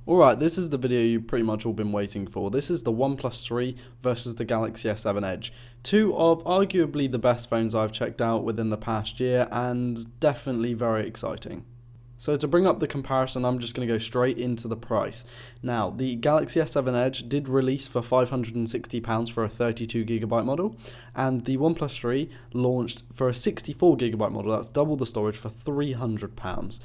Alright, this is the video you've pretty much all been waiting for. This is the OnePlus 3 versus the Galaxy S7 Edge. Two of arguably the best phones I've checked out within the past year, and definitely very exciting. So to bring up the comparison, I'm just going to go straight into the price. Now, the Galaxy S7 Edge did release for £560 for a 32GB model, and the OnePlus 3 launched for a 64GB model. That's double the storage for £300.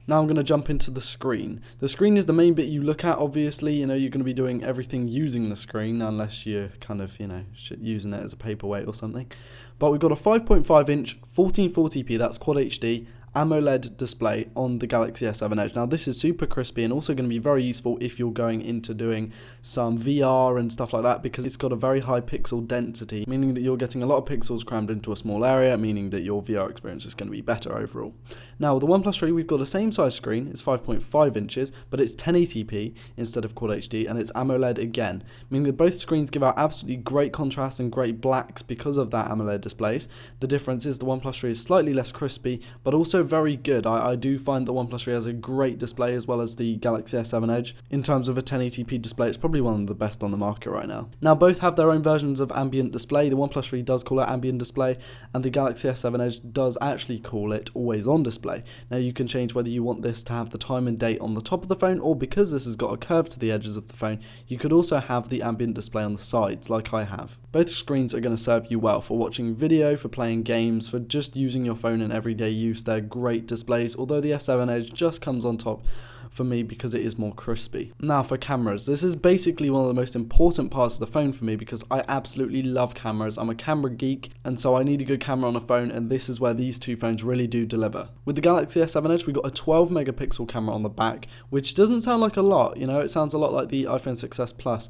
Now I'm going to jump into the screen. The screen is the main bit you look at, obviously. You're going to be doing everything using the screen, unless you're kind of, using it as a paperweight or something. But we've got a 5.5 inch 1440p, that's Quad HD, AMOLED display on the Galaxy S7 Edge. Now this is super crispy and also going to be very useful if you're going into doing some VR and stuff like that, because it's got a very high pixel density, meaning that you're getting a lot of pixels crammed into a small area, meaning that your VR experience is going to be better overall. Now with the OnePlus 3 we've got the same size screen, it's 5.5 inches, but it's 1080p instead of Quad HD, and it's AMOLED again, meaning that both screens give out absolutely great contrast and great blacks because of that AMOLED displays. The difference is the OnePlus 3 is slightly less crispy, but also very good. I do find the OnePlus 3 has a great display, as well as the Galaxy S7 Edge. In terms of a 1080p display, it's probably one of the best on the market right now. Now both have their own versions of ambient display. The OnePlus 3 does call it ambient display, and the Galaxy S7 Edge does actually call it always on display. Now you can change whether you want this to have the time and date on the top of the phone, or because this has got a curve to the edges of the phone, you could also have the ambient display on the sides like I have. Both screens are going to serve you well for watching video, for playing games, for just using your phone in everyday use. They're great displays, although the S7 Edge just comes on top for me because it is more crispy. Now for cameras, this is basically one of the most important parts of the phone for me, because I absolutely love cameras. I'm a camera geek, and so I need a good camera on a phone, and this is where these two phones really do deliver. With the Galaxy S7 Edge we got a 12 megapixel camera on the back, which doesn't sound like a lot, it sounds a lot like the iPhone 6s Plus.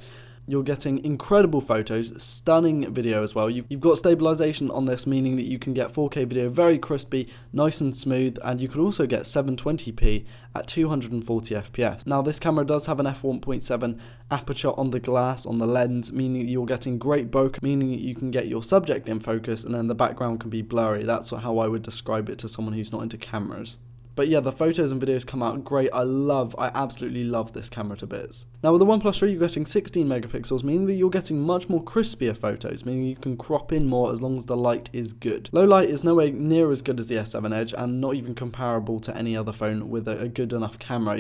You're getting incredible photos, stunning video as well. You've got stabilization on this, meaning that you can get 4K video very crispy, nice and smooth, and you could also get 720p at 240 FPS. Now this camera does have an f1.7 aperture on the glass, on the lens, meaning that you're getting great bokeh, meaning that you can get your subject in focus and then the background can be blurry. That's how I would describe it to someone who's not into cameras. But yeah, the photos and videos come out great. I absolutely love this camera to bits. Now with the OnePlus 3 you're getting 16 megapixels, meaning that you're getting much more crispier photos, meaning you can crop in more as long as the light is good. Low light is nowhere near as good as the S7 Edge, and not even comparable to any other phone with a good enough camera.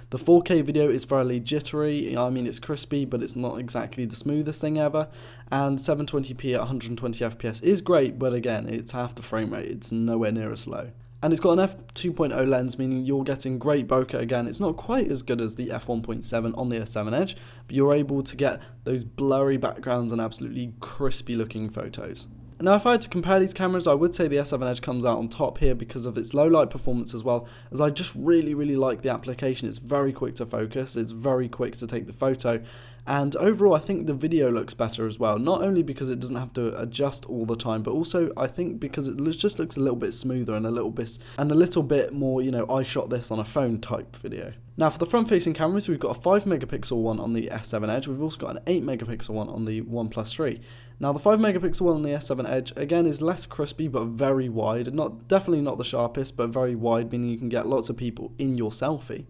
The 4K video is fairly jittery, it's crispy, but it's not exactly the smoothest thing ever, and 720p at 120 FPS is great, but again, it's half the frame rate, it's nowhere near as slow. And it's got an f2.0 lens, meaning you're getting great bokeh again. It's not quite as good as the f1.7 on the S7 Edge, but you're able to get those blurry backgrounds and absolutely crispy looking photos. Now if I had to compare these cameras, I would say the S7 Edge comes out on top here because of its low light performance, as well as I just really like the application. It's very quick to focus, it's very quick to take the photo, and overall I think the video looks better as well, not only because it doesn't have to adjust all the time, but also I think because it just looks a little bit smoother and a little bit more, I shot this on a phone type video. Now for the front facing cameras, we've got a 5 megapixel one on the S7 Edge, we've also got an 8 megapixel one on the OnePlus 3. Now the 5 megapixel one on the S7 Edge again is less crispy but very wide, definitely not the sharpest, but very wide, meaning you can get lots of people in your selfie.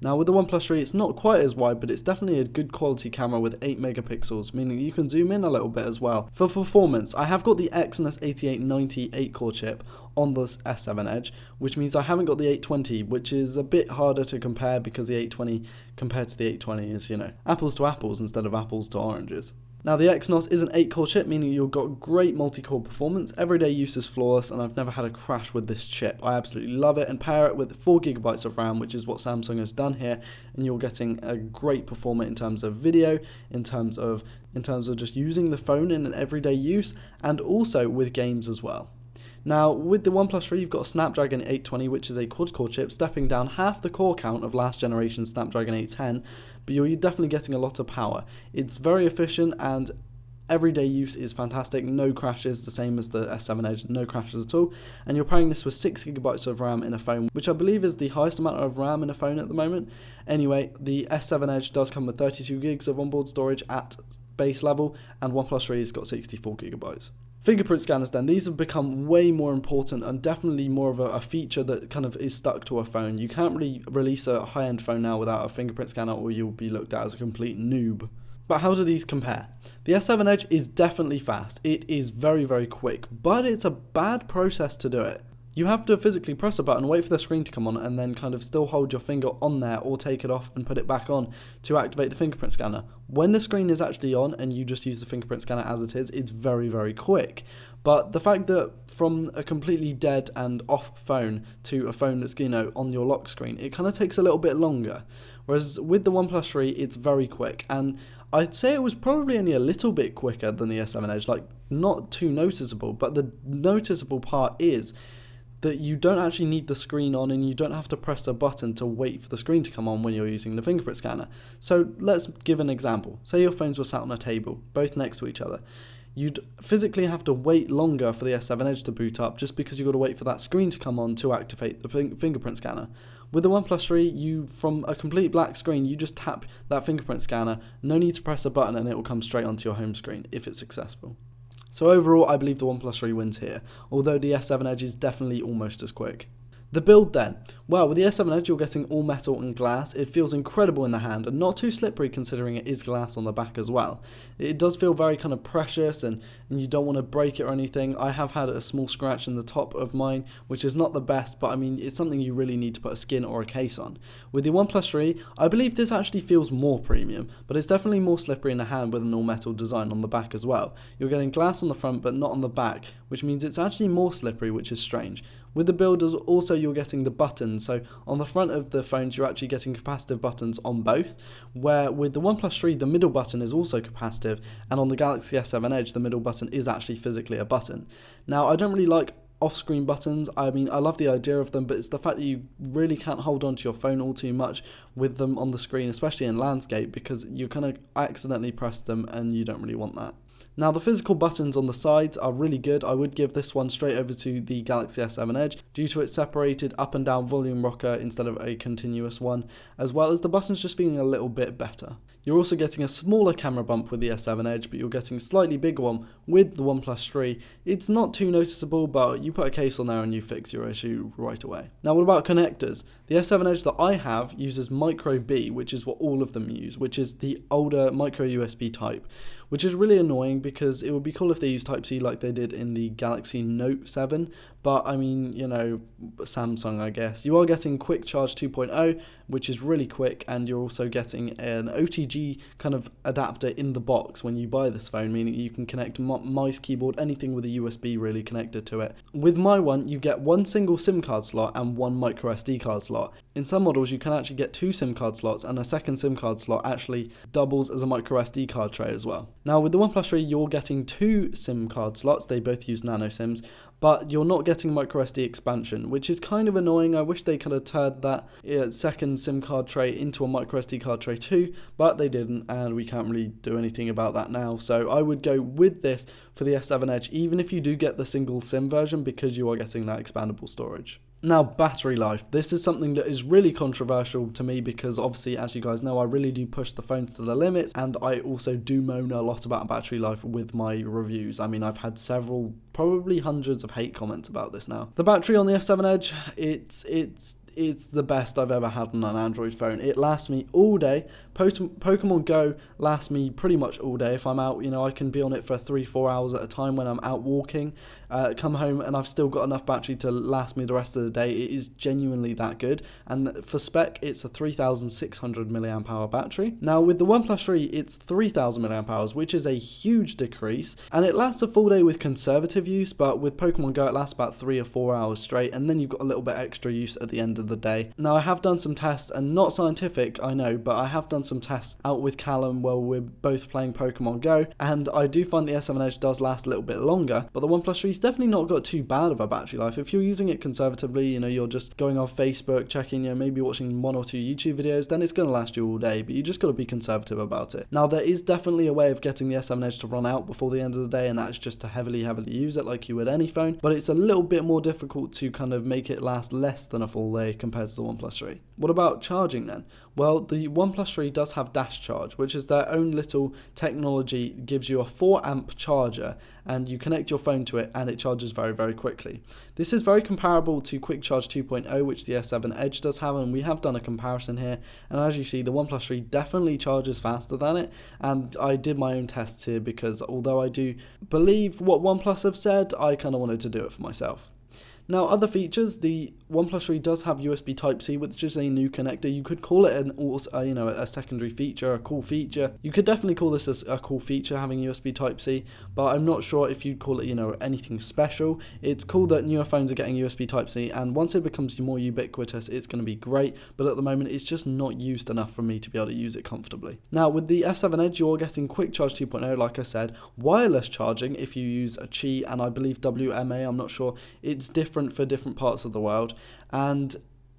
Now with the OnePlus 3 it's not quite as wide, but it's definitely a good quality camera with 8 megapixels, meaning you can zoom in a little bit as well. For performance, I have got the Exynos 8890 8-core chip on this S7 Edge, which means I haven't got the 820, which is a bit harder to compare because the 820 compared to the 820 is, apples to apples instead of apples to oranges. Now the Exynos is an 8-core chip, meaning you've got great multi-core performance, everyday use is flawless, and I've never had a crash with this chip. I absolutely love it, and pair it with 4GB of RAM, which is what Samsung has done here, and you're getting a great performer in terms of video, in terms of just using the phone in an everyday use, and also with games as well. Now, with the OnePlus 3, you've got a Snapdragon 820, which is a quad-core chip, stepping down half the core count of last generation Snapdragon 810, but you're definitely getting a lot of power. It's very efficient, and everyday use is fantastic, no crashes, the same as the S7 Edge, no crashes at all, and you're pairing this with 6GB of RAM in a phone, which I believe is the highest amount of RAM in a phone at the moment. Anyway, the S7 Edge does come with 32GB of onboard storage at base level, and OnePlus 3 has got 64GB. Fingerprint scanners then, these have become way more important and definitely more of a feature that kind of is stuck to a phone. You can't really release a high-end phone now without a fingerprint scanner, or you'll be looked at as a complete noob. But how do these compare? The S7 Edge is definitely fast. It is very, very quick, but it's a bad process to do it. You have to physically press a button, wait for the screen to come on, and then kind of still hold your finger on there or take it off and put it back on to activate the fingerprint scanner. When the screen is actually on and you just use the fingerprint scanner as it is, it's very, very quick. But the fact that from a completely dead and off phone to a phone that's, on your lock screen, it kind of takes a little bit longer. Whereas with the OnePlus 3, it's very quick. And I'd say it was probably only a little bit quicker than the S7 Edge, like not too noticeable. But the noticeable part is that you don't actually need the screen on, and you don't have to press a button to wait for the screen to come on when you're using the fingerprint scanner. So let's give an example. Say your phones were sat on a table, both next to each other. You'd physically have to wait longer for the S7 Edge to boot up just because you've got to wait for that screen to come on to activate the fingerprint scanner. With the OnePlus 3, from a complete black screen, you just tap that fingerprint scanner, no need to press a button, and it will come straight onto your home screen if it's successful. So overall, I believe the OnePlus 3 wins here, although the S7 Edge is definitely almost as quick. The build then. Well, with the S7 Edge, you're getting all metal and glass. It feels incredible in the hand and not too slippery considering it is glass on the back as well. It does feel very kind of precious, and you don't want to break it or anything. I have had a small scratch in the top of mine, which is not the best, but I mean, it's something you really need to put a skin or a case on. With the OnePlus 3, I believe this actually feels more premium, but it's definitely more slippery in the hand with an all metal design on the back as well. You're getting glass on the front but not on the back, which means it's actually more slippery, which is strange. With the builders also, you're getting the buttons, so on the front of the phones you're actually getting capacitive buttons on both, where with the OnePlus 3 the middle button is also capacitive, and on the Galaxy S7 Edge the middle button is actually physically a button. Now, I don't really like off-screen buttons. I mean, I love the idea of them, but it's the fact that you really can't hold on to your phone all too much with them on the screen, especially in landscape, because you kind of accidentally press them and you don't really want that. Now, the physical buttons on the sides are really good. I would give this one straight over to the Galaxy S7 Edge due to its separated up and down volume rocker instead of a continuous one, as well as the buttons just feeling a little bit better. You're also getting a smaller camera bump with the S7 Edge, but you're getting a slightly bigger one with the OnePlus 3. It's not too noticeable, but you put a case on there and you fix your issue right away. Now, what about connectors? The S7 Edge that I have uses micro B, which is what all of them use, which is the older micro USB type, which is really annoying because it would be cool if they used Type-C like they did in the Galaxy Note 7, but I mean, Samsung, I guess. You are getting Quick Charge 2.0, which is really quick, and you're also getting an OTG kind of adapter in the box when you buy this phone, meaning you can connect mouse, keyboard, anything with a USB really connected to it. With my one, you get one single SIM card slot and one micro SD card slot. In some models, you can actually get two SIM card slots, and a second SIM card slot actually doubles as a micro SD card tray as well. Now, with the OnePlus 3, you're getting two SIM card slots. They both use nano SIMs, but you're not getting micro SD expansion, which is kind of annoying. I wish they could have turned that second SIM card tray into a micro SD card tray too, but they didn't, and we can't really do anything about that now. So I would go with this for the S7 Edge, even if you do get the single SIM version, because you are getting that expandable storage. Now, battery life. This is something that is really controversial to me because obviously, as you guys know, I really do push the phones to the limits, and I also do moan a lot about battery life with my reviews. I mean, I've had several, probably hundreds of hate comments about this now. The battery on the S7 Edge, it's the best I've ever had on an Android phone. It lasts me all day. Pokemon Go lasts me pretty much all day. If I'm out, I can be on it for 3-4 hours at a time when I'm out walking. Come home and I've still got enough battery to last me the rest of the day. It is genuinely that good. And for spec, it's a 3,600 milliamp hour battery. Now, with the OnePlus 3, it's 3,000 milliamp hours, which is a huge decrease. And it lasts a full day with conservative use, but with Pokemon Go, it lasts about 3 or 4 hours straight. And then you've got a little bit extra use at the end of the day. Now, I have done some tests, and not scientific, I know, but I have done some tests out with Callum while we're both playing Pokemon Go, and I do find the S7 Edge does last a little bit longer, but the OnePlus 3's definitely not got too bad of a battery life. If you're using it conservatively, you're just going off Facebook, checking, maybe watching 1 or 2 YouTube videos, then it's going to last you all day, but you just got to be conservative about it. Now, there is definitely a way of getting the S7 Edge to run out before the end of the day, and that's just to heavily use it like you would any phone, but it's a little bit more difficult to kind of make it last less than a full day compared to the OnePlus 3. What about charging then? Well, the OnePlus 3 does have dash charge, which is their own little technology. It gives you a 4 amp charger and you connect your phone to it and it charges very, very quickly. This is very comparable to Quick Charge 2.0, which the S7 Edge does have, and we have done a comparison here. And as you see, the OnePlus 3 definitely charges faster than it, and I did my own tests here because although I do believe what OnePlus have said, I kind of wanted to do it for myself. Now, other features, the OnePlus 3 does have USB Type-C, which is a new connector. You could call it a secondary feature, a cool feature. You could definitely call this a cool feature, having USB Type-C, but I'm not sure if you'd call it, anything special. It's cool that newer phones are getting USB Type-C, and once it becomes more ubiquitous, it's going to be great, but at the moment, it's just not used enough for me to be able to use it comfortably. Now, with the S7 Edge, you're getting Quick Charge 2.0, like I said, wireless charging if you use a Qi, and I believe WMA, I'm not sure. It's different for different parts of the world, and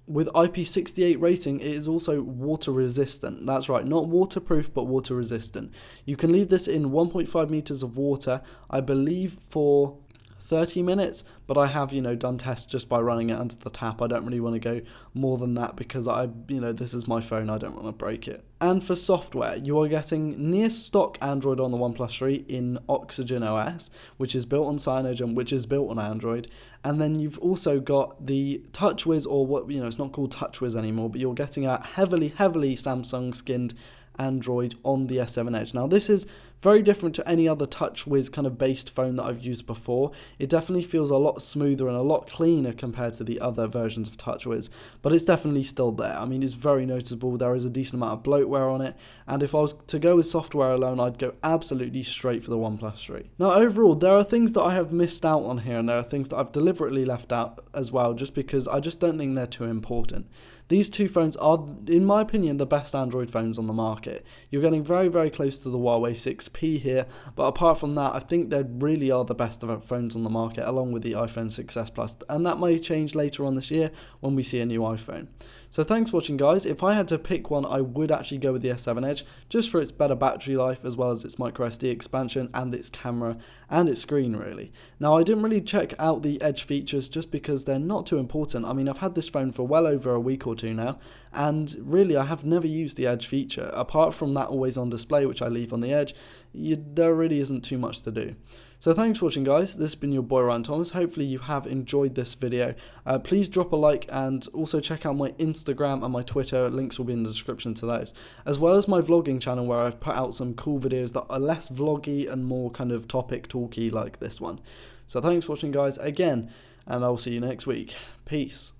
with IP68 rating, it is also water resistant. That's right, not waterproof but water resistant. You can leave this in 1.5 meters of water, I believe, for 30 minutes, but I have, done tests just by running it under the tap. I don't really want to go more than that because this is my phone, I don't want to break it. And for software, you are getting near stock Android on the OnePlus 3 in Oxygen OS, which is built on Cyanogen, which is built on Android. And then you've also got the TouchWiz, or what, it's not called TouchWiz anymore, but you're getting a heavily Samsung skinned Android on the S7 Edge. Now, this is very different to any other TouchWiz kind of based phone that I've used before. It definitely feels a lot smoother and a lot cleaner compared to the other versions of TouchWiz, but it's definitely still there. I mean, it's very noticeable. There is a decent amount of bloatware on it, and if I was to go with software alone, I'd go absolutely straight for the OnePlus 3. Now, overall, there are things that I have missed out on here, and there are things that I've deliberately left out as well, just because I just don't think they're too important. These two phones are, in my opinion, the best Android phones on the market. You're getting very, very close to the Huawei 6P here, but apart from that, I think they really are the best of phones on the market, along with the iPhone 6s Plus, and that may change later on this year when we see a new iPhone. So thanks for watching, guys. If I had to pick one, I would actually go with the S7 Edge, just for its better battery life, as well as its microSD expansion and its camera and its screen, really. Now, I didn't really check out the Edge features just because they're not too important. I mean, I've had this phone for well over a week or two now, and really, I have never used the Edge feature. Apart from that always on display, which I leave on the Edge, there really isn't too much to do. So thanks for watching, guys. This has been your boy Ryan Thomas. Hopefully you have enjoyed this video. Please drop a like and also check out my Instagram and my Twitter. Links will be in the description to those. As well as my vlogging channel, where I've put out some cool videos that are less vloggy and more kind of topic talky like this one. So thanks for watching, guys, again, and I'll see you next week. Peace.